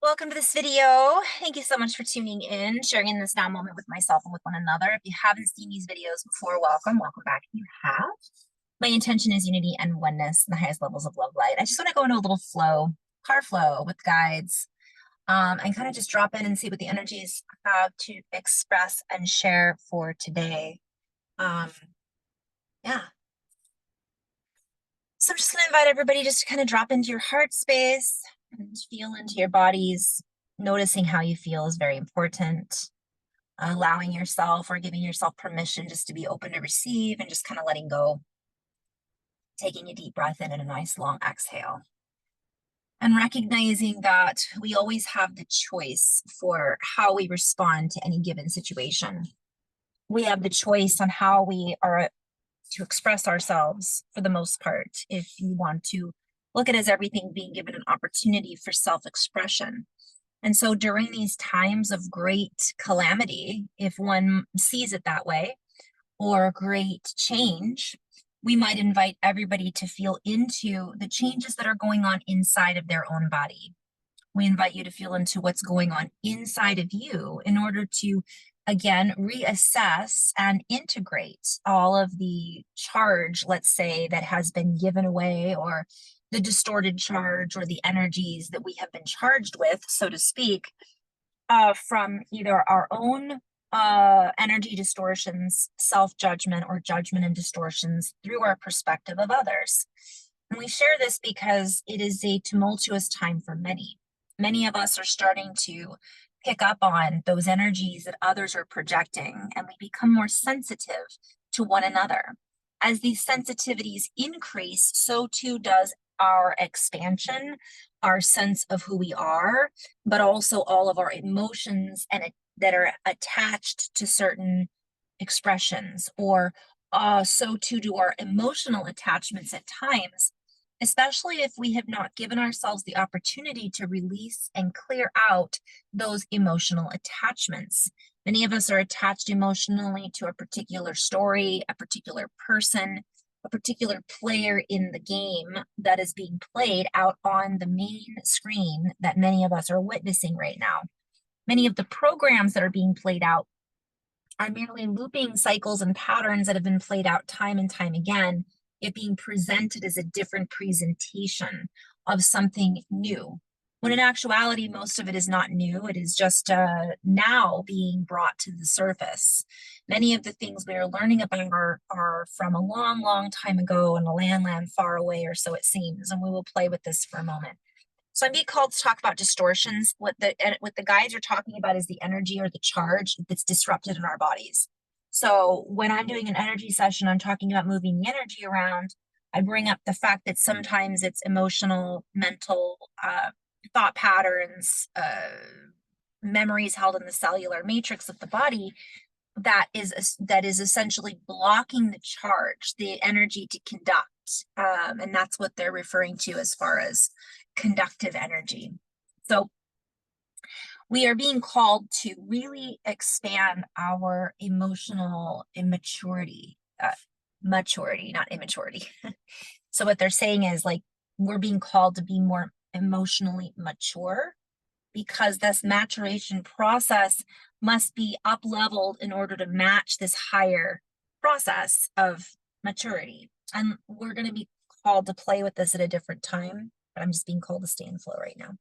Welcome to this video. Thank you so much for tuning in, sharing in this now moment with myself and with one another. If you haven't seen these videos before, welcome back if you have. My intention is unity and oneness in the highest levels of love light. I just want to go into a little car flow with guides, and kind of just drop in and see what the energies have to express and share for today. Yeah. So I'm just going to invite everybody just to kind of drop into your heart space and feel into your bodies. Noticing how you feel is very important. Allowing yourself or giving yourself permission just to be open to receive and just kind of letting go. Taking a deep breath in and a nice long exhale. And recognizing that we always have the choice for how we respond to any given situation. We have the choice on how we are to express ourselves for the most part. If you want to look at it as everything being given an opportunity for self-expression. And so during these times of great calamity, if one sees it that way, or great change, we might invite everybody to feel into the changes that are going on inside of their own body. We invite you to feel into what's going on inside of you in order to, again, reassess and integrate all of the charge, let's say, that has been given away, or the distorted charge or the energies that we have been charged with, so to speak, from either our own energy distortions, self-judgment, or judgment and distortions through our perspective of others. And we share this because it is a tumultuous time for many. Many of us are starting to pick up on those energies that others are projecting, and we become more sensitive to one another. As these sensitivities increase, so too does our expansion, our sense of who we are, but also all of our emotions and that are attached to certain expressions, or so too do our emotional attachments at times, especially if we have not given ourselves the opportunity to release and clear out those emotional attachments. Many of us are attached emotionally to a particular story, a particular person, a particular player in the game that is being played out on the main screen that many of us are witnessing right now. Many of the programs that are being played out are merely looping cycles and patterns that have been played out time and time again, it being presented as a different presentation of something new. When in actuality, most of it is not new. It is just now being brought to the surface. Many of the things we are learning about are from a long, long time ago in a land far away, or so it seems. And we will play with this for a moment. So I'm being called to talk about distortions. What the guides are talking about is the energy or the charge that's disrupted in our bodies. So when I'm doing an energy session, I'm talking about moving the energy around. I bring up the fact that sometimes it's emotional, mental, thought patterns, memories held in the cellular matrix of the body that is essentially blocking the charge, the energy to conduct. And that's what they're referring to as far as conductive energy. So we are being called to really expand our emotional immaturity, maturity, not immaturity. So what they're saying is, like, we're being called to be more emotionally mature, because this maturation process must be up leveled in order to match this higher process of maturity. And we're going to be called to play with this at a different time, but I'm just being called to stay in flow right now.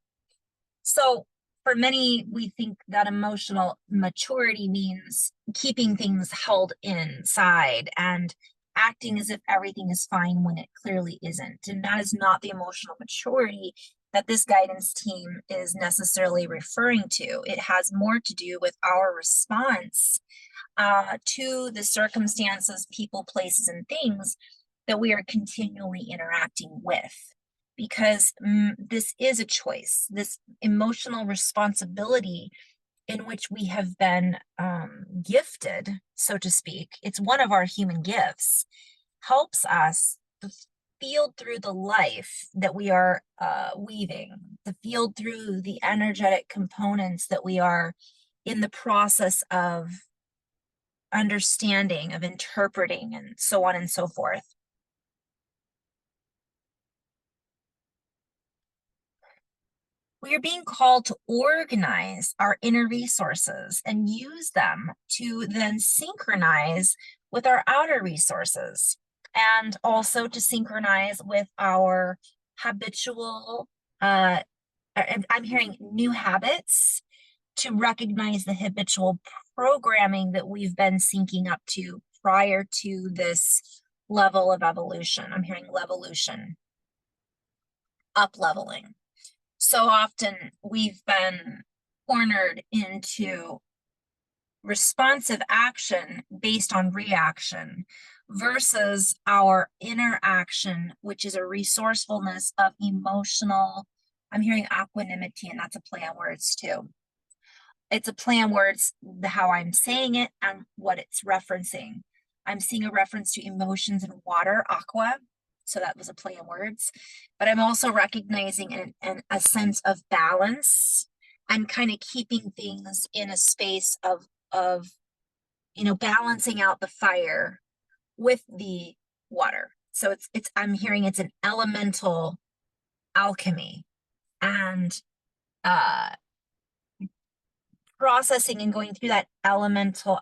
So for many, we think that emotional maturity means keeping things held inside and acting as if everything is fine when it clearly isn't. And that is not the emotional maturity that this guidance team is necessarily referring to. It has more to do with our response to the circumstances, people, places, and things that we are continually interacting with. Because this is a choice, this emotional responsibility in which we have been gifted, so to speak. It's one of our human gifts, helps us to field through the life that we are weaving, to field through the energetic components that we are in the process of understanding, of interpreting, and so on and so forth. We are being called to organize our inner resources and use them to then synchronize with our outer resources, and also to synchronize with our habitual, I'm hearing new habits, to recognize the habitual programming that we've been syncing up to prior to this level of evolution. I'm hearing levolution, up leveling. So often we've been cornered into responsive action based on reaction versus our inner action, which is a resourcefulness of emotional. I'm hearing equanimity, and that's a play on words too. It's a play on words, how I'm saying it and what it's referencing. I'm seeing a reference to emotions and water, aqua. So that was a play on words. But I'm also recognizing a sense of balance and kind of keeping things in a space of balancing out the fire with the water. So it's I'm hearing it's an elemental alchemy, and processing and going through that elemental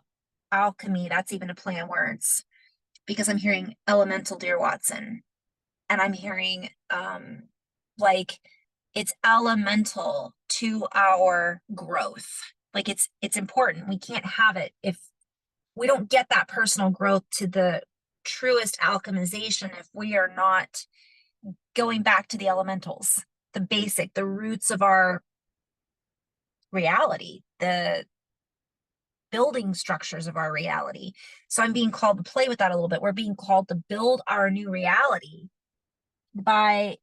alchemy. That's even a play on words, because I'm hearing elemental, dear Watson, and I'm hearing like it's elemental to our growth. Like it's important. We can't have it if we don't get that personal growth to the truest alchemization if we are not going back to the elementals, the basic, the roots of our reality, the building structures of our reality. So I'm being called to play with that a little bit. We're being called to build our new reality by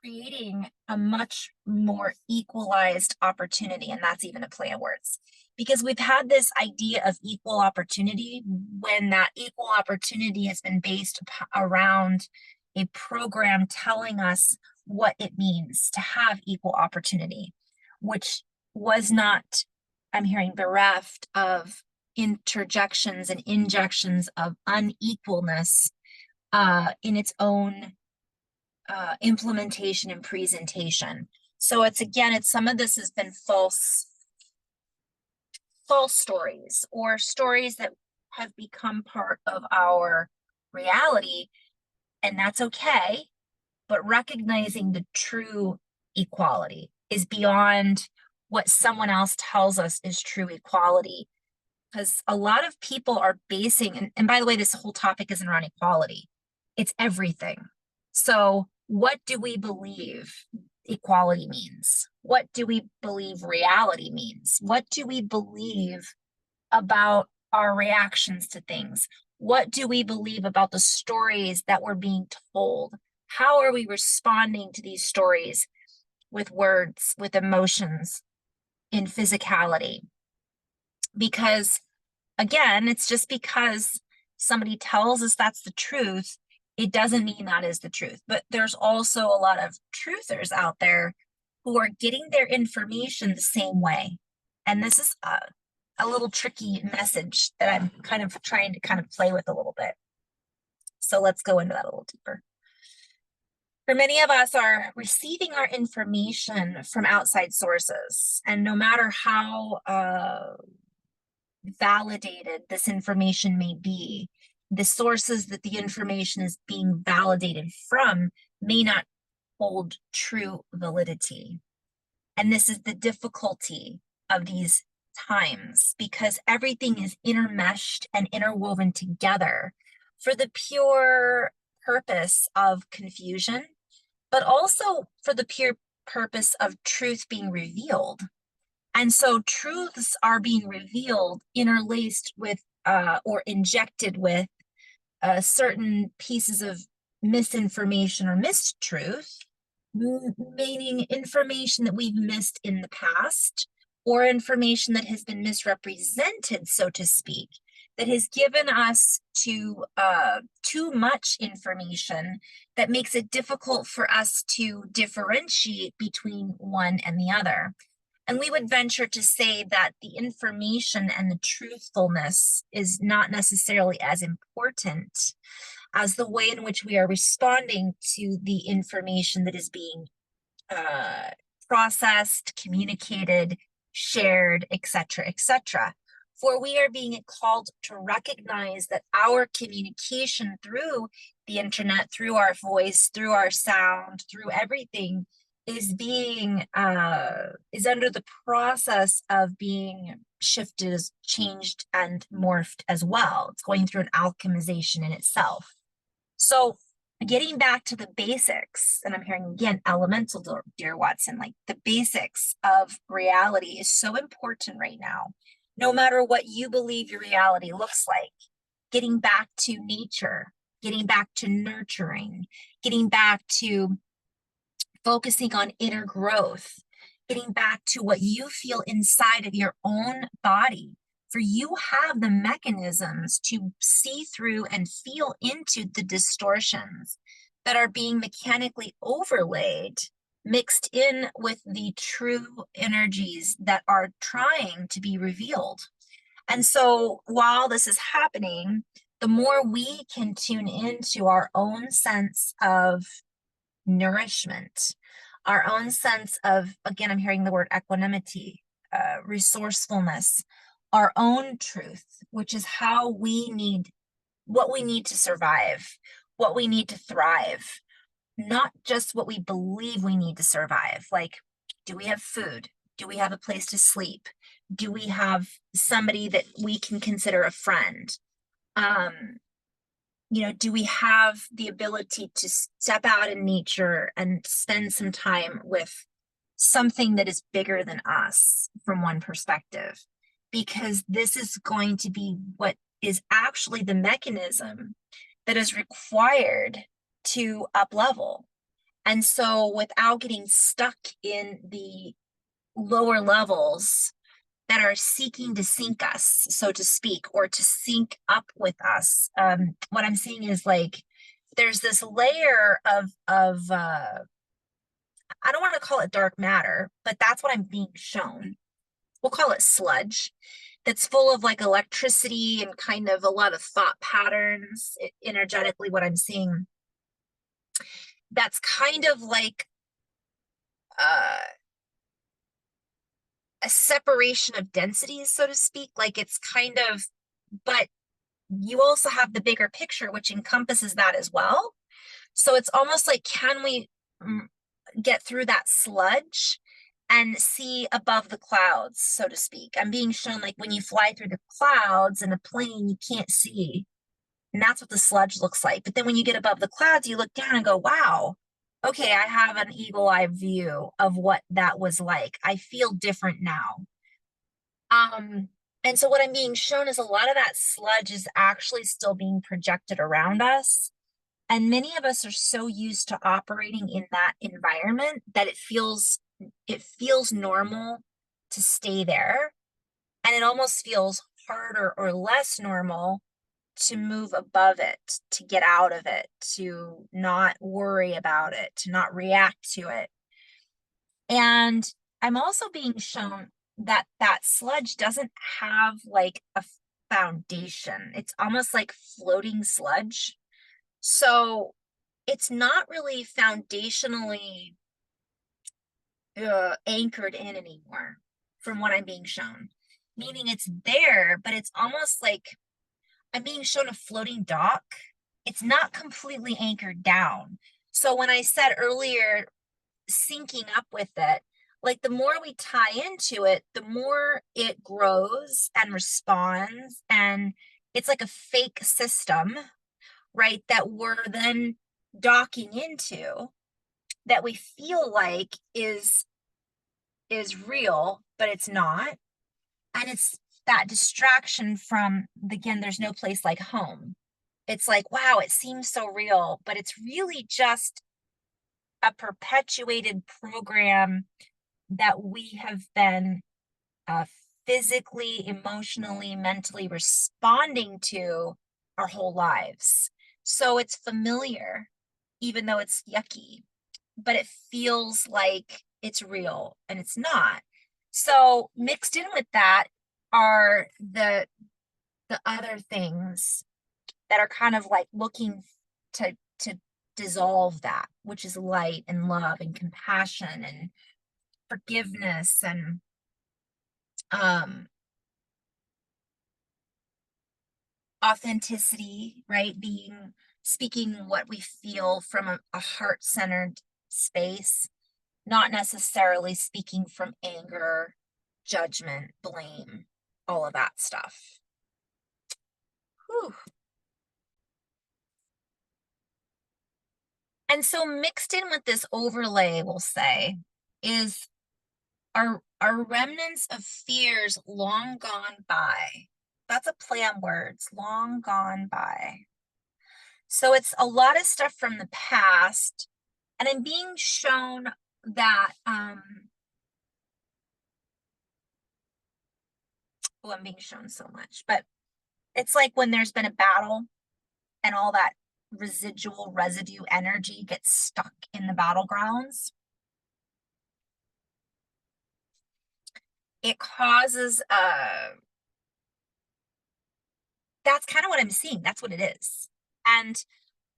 creating a much more equalized opportunity. And that's even a play on words, because we've had this idea of equal opportunity when that equal opportunity has been based around a program telling us what it means to have equal opportunity, which was not, I'm hearing, bereft of interjections and injections of unequalness in its own implementation and presentation. So it's some of this has been false stories, or stories that have become part of our reality, and that's okay. But recognizing the true equality is beyond what someone else tells us is true equality, because a lot of people are basing, and by the way, this whole topic isn't around equality, it's everything. So what do we believe equality means? What do we believe reality means? What do we believe about our reactions to things? What do we believe about the stories that we're being told? How are we responding to these stories with words, with emotions, in physicality? Because again, it's just because somebody tells us that's the truth, it doesn't mean that is the truth. But there's also a lot of truthers out there who are getting their information the same way. And this is a little tricky message that I'm kind of trying to kind of play with a little bit. So let's go into that a little deeper. For many of us are receiving our information from outside sources, and no matter how validated this information may be, the sources that the information is being validated from may not hold true validity. And this is the difficulty of these times, because everything is intermeshed and interwoven together for the pure purpose of confusion, but also for the pure purpose of truth being revealed. And so truths are being revealed, interlaced with or injected with certain pieces of misinformation or mistruth, meaning information that we've missed in the past, or information that has been misrepresented, so to speak, that has given us too much information that makes it difficult for us to differentiate between one and the other. And we would venture to say that the information and the truthfulness is not necessarily as important as the way in which we are responding to the information that is being processed, communicated, shared, etc., etc. For we are being called to recognize that our communication through the internet, through our voice, through our sound, through everything is being is under the process of being shifted, changed, and morphed as well. It's going through an alchemization in itself. So getting back to the basics, and I'm hearing again, elemental, dear Watson, like the basics of reality is so important right now. No matter what you believe your reality looks like, getting back to nature, getting back to nurturing, getting back to focusing on inner growth, getting back to what you feel inside of your own body. For you have the mechanisms to see through and feel into the distortions that are being mechanically overlaid, mixed in with the true energies that are trying to be revealed. And so while this is happening, the more we can tune into our own sense of nourishment, our own sense of, again, I'm hearing the word equanimity, resourcefulness, our own truth, which is how we need, what we need to survive, what we need to thrive, not just what we believe we need to survive. Like, do we have food? Do we have a place to sleep? Do we have somebody that we can consider a friend? Do we have the ability to step out in nature and spend some time with something that is bigger than us from one perspective? Because this is going to be what is actually the mechanism that is required to up level. And so without getting stuck in the lower levels that are seeking to sync us, so to speak, or to sync up with us. What I'm seeing is like there's this layer of I don't want to call it dark matter, but that's what I'm being shown. We'll call it sludge. That's full of like electricity and kind of a lot of thought patterns. Energetically, what I'm seeing, that's kind of like a separation of densities, so to speak. Like it's kind of, but you also have the bigger picture, which encompasses that as well. So it's almost like, can we get through that sludge and see above the clouds, so to speak? I'm being shown like when you fly through the clouds in a plane, you can't see. And that's what the sludge looks like. But then when you get above the clouds, you look down and go, wow, okay, I have an eagle eye view of what that was like. I feel different now. And so what I'm being shown is a lot of that sludge is actually still being projected around us. And many of us are so used to operating in that environment that it feels normal to stay there. And it almost feels harder or less normal to move above it, to get out of it, to not worry about it, to not react to it. And I'm also being shown that that sludge doesn't have like a foundation. It's almost like floating sludge. So it's not really foundationally anchored in anymore from what I'm being shown. Meaning it's there, but it's almost like I'm being shown a floating dock. It's not completely anchored down. So when I said earlier, syncing up with it, like the more we tie into it, the more it grows and responds. And it's like a fake system, right? That we're then docking into, that we feel like is real, but it's not. And it's that distraction from, again, there's no place like home. It's like, wow, it seems so real, but it's really just a perpetuated program that we have been uh, physically, emotionally, mentally responding to our whole lives. So it's familiar, even though it's yucky, but it feels like it's real and it's not. So mixed in with that are the other things that are kind of like looking to dissolve that, which is light and love and compassion and forgiveness and um authenticity, right? Being speaking what we feel from a heart-centered space, not necessarily speaking from anger, judgment, blame, all of that stuff. Whew. And so mixed in with this overlay, we'll say, is our remnants of fears long gone by. That's a play on words, long gone by. So it's a lot of stuff from the past, and I'm being shown that oh, I'm being shown so much, but it's like when there's been a battle and all that residual residue energy gets stuck in the battlegrounds. It causes that's kind of what I'm seeing. That's what it is. And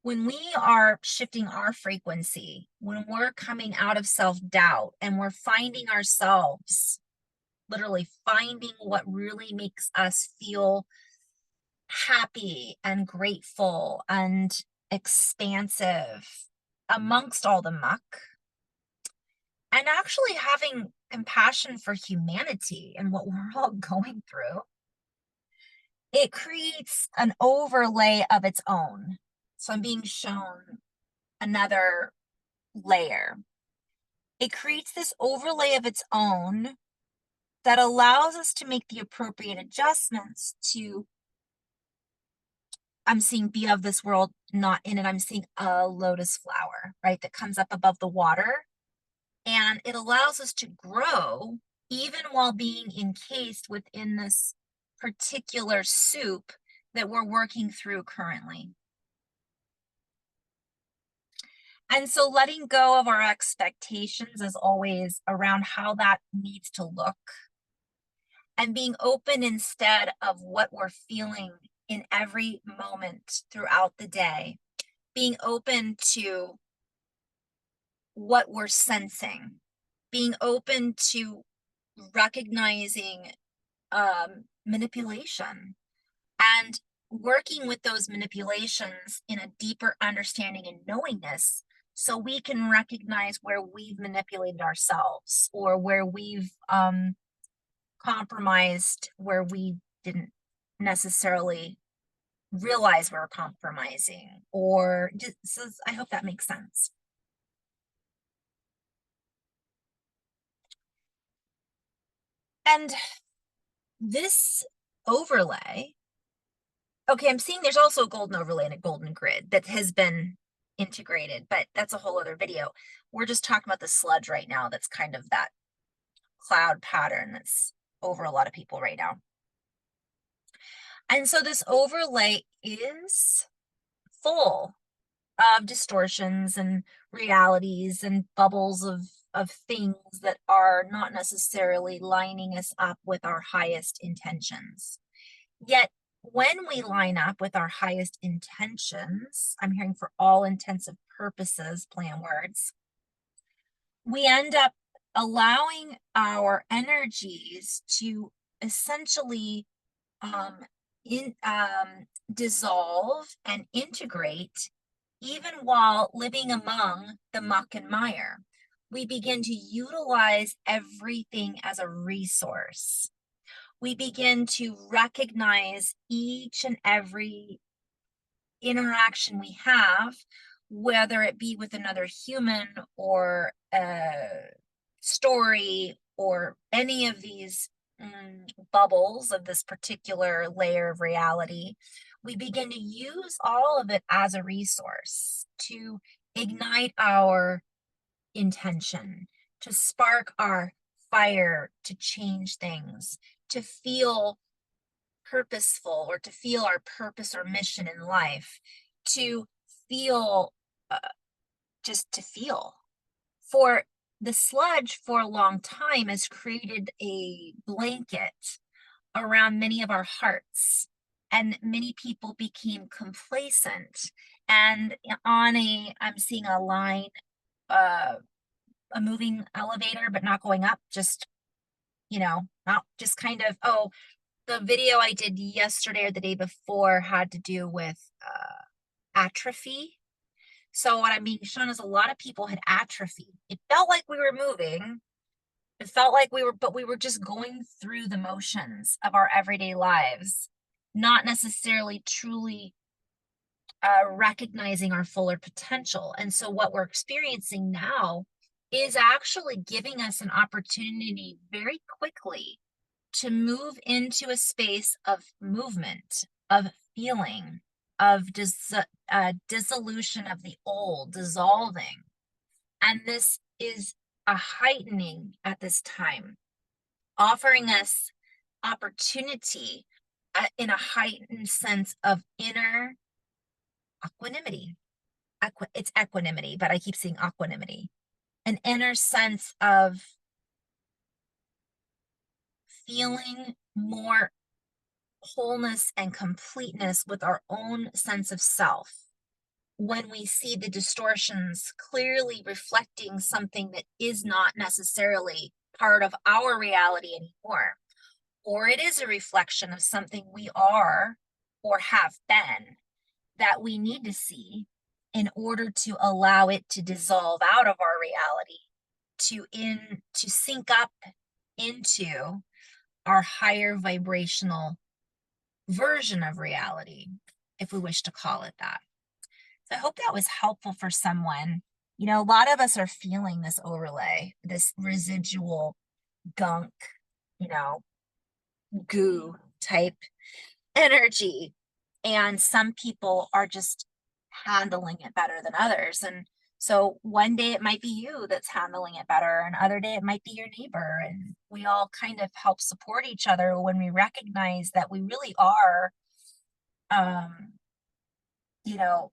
when we are shifting our frequency, when we're coming out of self-doubt and we're finding ourselves, literally finding what really makes us feel happy and grateful and expansive amongst all the muck, and actually having compassion for humanity and what we're all going through, it creates an overlay of its own. So I'm being shown another layer. It creates this overlay of its own that allows us to make the appropriate adjustments to, I'm seeing be of this world, not in it. I'm seeing a lotus flower, right, that comes up above the water. And it allows us to grow even while being encased within this particular soup that we're working through currently. And so letting go of our expectations as always around how that needs to look, and being open instead of what we're feeling in every moment throughout the day, being open to what we're sensing, being open to recognizing manipulation and working with those manipulations in a deeper understanding and knowingness, so we can recognize where we've manipulated ourselves or where we've compromised, where we didn't necessarily realize we were compromising, or just, so I hope that makes sense. And this overlay, okay, I'm seeing there's also a golden overlay and a golden grid that has been integrated, but that's a whole other video. We're just talking about the sludge right now. That's kind of that cloud pattern that's over a lot of people right now. And so this overlay is full of distortions and realities and bubbles of things that are not necessarily lining us up with our highest intentions. Yet when we line up with our highest intentions, I'm hearing for all intensive purposes, plan words, we end up allowing our energies to essentially um, dissolve and integrate, even while living among the muck and mire. We begin to utilize everything as a resource. We begin to recognize each and every interaction we have, whether it be with another human or a story or any of these bubbles of this particular layer of reality. We begin to use all of it as a resource to ignite our intention, to spark our fire, to change things, to feel purposeful, or to feel our purpose or mission in life, to feel, uh, just to feel. For the sludge for a long time has created a blanket around many of our hearts, and many people became complacent. And on a, I'm seeing a line, uh, a moving elevator, but not going up, just, not just kind of, oh, the video I did yesterday or the day before had to do with atrophy. So what I'm being shown is a lot of people had atrophy. It felt like we were moving. It felt like but we were just going through the motions of our everyday lives, not necessarily truly recognizing our fuller potential. And so what we're experiencing now is actually giving us an opportunity very quickly to move into a space of movement, of feeling, of dissolution of the old, dissolving. And this is a heightening at this time, offering us opportunity in a heightened sense of inner equanimity. It's equanimity, but I keep saying equanimity. An inner sense of feeling more wholeness and completeness with our own sense of self when we see the distortions clearly reflecting something that is not necessarily part of our reality anymore, or it is a reflection of something we are or have been that we need to see in order to allow it to dissolve out of our reality, to sync up into our higher vibrational version of reality, if we wish to call it that. So I hope that was helpful for someone. A lot of us are feeling this overlay, this residual gunk, you know, goo type energy. And some people are just handling it better than others. And so one day it might be you that's handling it better, and other day it might be your neighbor. And we all kind of help support each other when we recognize that we really are, you know,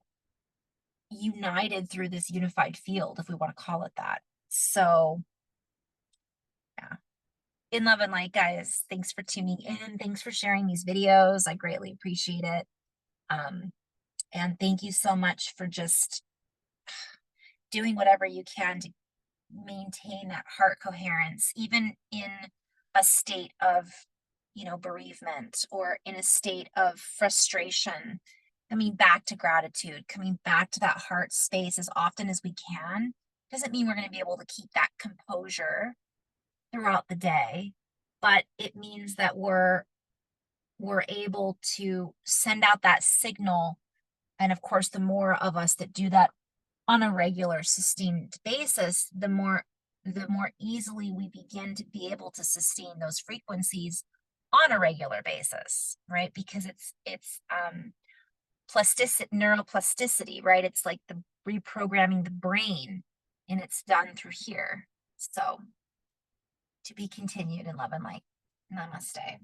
united through this unified field, if we want to call it that. So, yeah. In love and light, guys, thanks for tuning in. Thanks for sharing these videos. I greatly appreciate it. And thank you so much for just doing whatever you can to maintain that heart coherence, even in a state of, bereavement, or in a state of frustration. Coming back to gratitude, coming back to that heart space as often as we can, doesn't mean we're going to be able to keep that composure throughout the day, but it means that we're able to send out that signal. And of course, the more of us that do that on a regular sustained basis, the more easily we begin to be able to sustain those frequencies on a regular basis, right? Because it's neuroplasticity, right? It's like the reprogramming the brain, and it's done through here. So, to be continued in love and light. Namaste.